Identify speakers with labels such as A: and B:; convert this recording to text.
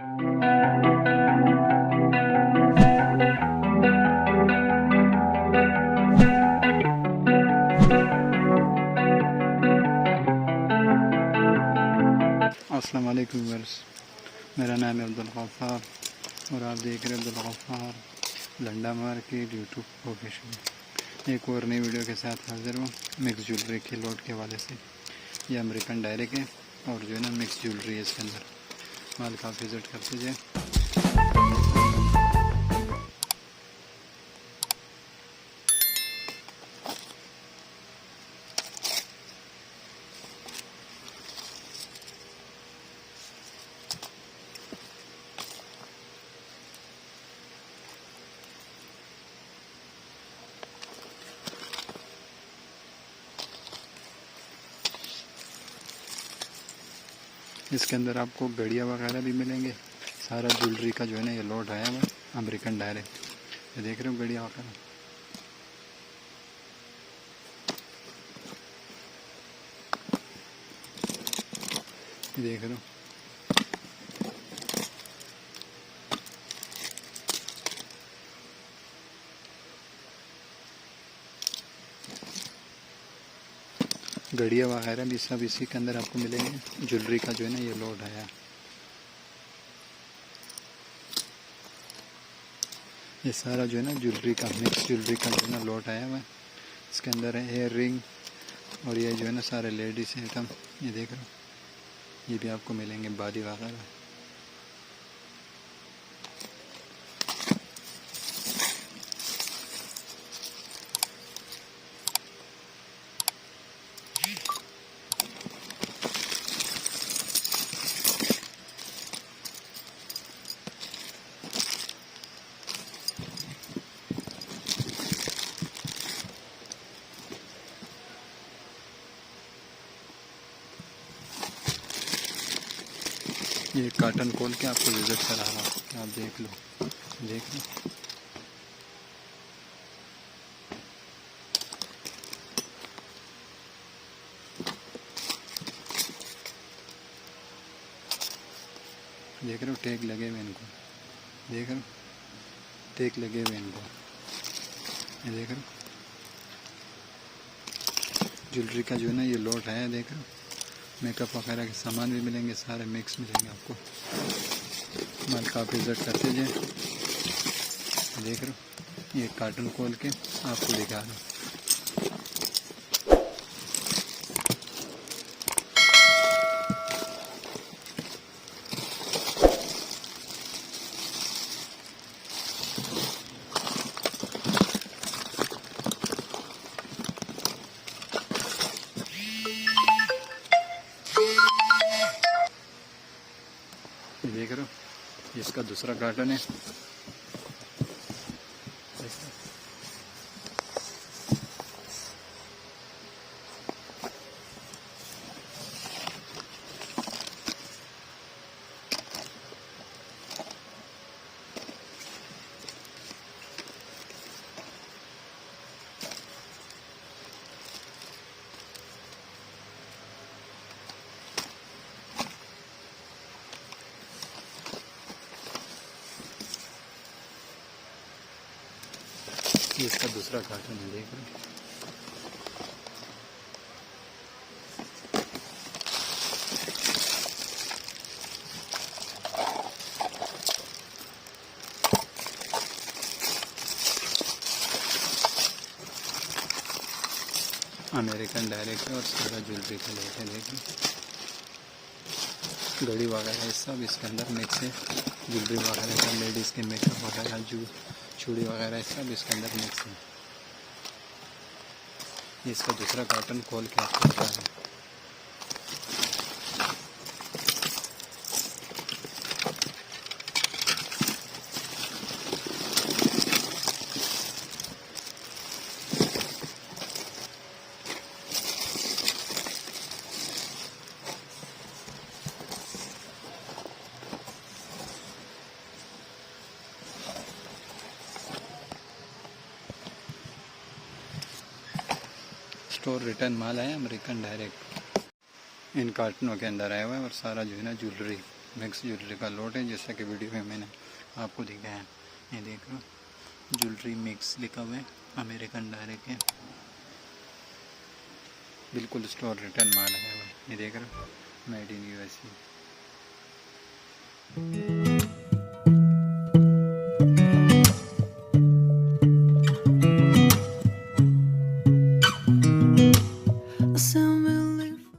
A: अस्सलाम वालेकुम व्यूअर्स, मेरा नाम है अब्दुल गफ्फार और आप देख रहे हैं Abdul Gaffar Landa market YouTube professional. एक और नई वीडियो के साथ हाजिर हूँ मिक्स ज्वेलरी के लॉट के हवाले से। ये अमेरिकन डायरेक्ट है और जो है ना मिक्स ज्वेलरी है इसके अंदर। माल का विज़िट कर लीजिए। इसके अंदर आपको घड़ियाँ वगैरह भी मिलेंगे। सारा ज्वेलरी का जो है ना ये लॉट आया हुआ अमेरिकन डायरेक्ट। ये देख रहे हो घड़ियाँ वगैरह, ये देख रहे हो। घड़ियाँ वगैरह भी सब इसी के अंदर आपको मिलेंगे। ज्वेलरी का जो है ना ये लॉट आया। ये सारा जो है ना ज्वेलरी का मिक्स ज्वेलरी का जो है ना लॉट आया हुआ है। इसके अंदर है हेयर रिंग और ये जो है ना सारे लेडीज़ आइटम, ये देख रहे हो। ये भी आपको मिलेंगे बाली वगैरह। ये कार्टन खोल के आपको विज़िट करा रहा हूँ, आप देख लो, देख लो। देख रहे हो टैग लगे हुए इनको, देख रहे हो टैग लगे हुए इनको, ये देख रहे हो। ज्वेलरी का जो है ना ये लॉट है, देख रहे हो। मेकअप वगैरह के सामान भी मिलेंगे, सारे मिक्स मिलेंगे आपको। माल का विज़िट करते जाए। देख रहे हो ये कार्टन खोल के आपको दिखा रहा हूँ। देख रहे हो इसका दूसरा कार्टन है। ये इसका दूसरा कार्टन है, देख रहे हो। अमेरिकन डायरेक्ट और सारा ज्वेलरी का लेट है, देख लो। घड़ी वगैरह ये सब इसके अंदर मिक्स है। ज्वेलरी वगैरह का, लेडीज़ के मेकअप वगैरह, चूड़ी वगैरह सब इसके अंदर मिक्स है। ये इसका दूसरा कार्टन खोल के आपको बता रहा है। स्टोर रिटर्न माल आया अमेरिकन डायरेक्ट, इन कार्टनों के अंदर आया हुआ है और सारा जो है ना ज्वेलरी मिक्स ज्वेलरी का लॉट है, जैसा कि वीडियो में मैंने आपको दिखाया है। ये देख लो, ज्वेलरी मिक्स लिखा हुआ है, अमेरिकन डायरेक्ट है, बिल्कुल स्टोर रिटर्न माल है। ये देख रहे हो, मेड इन यूएसए।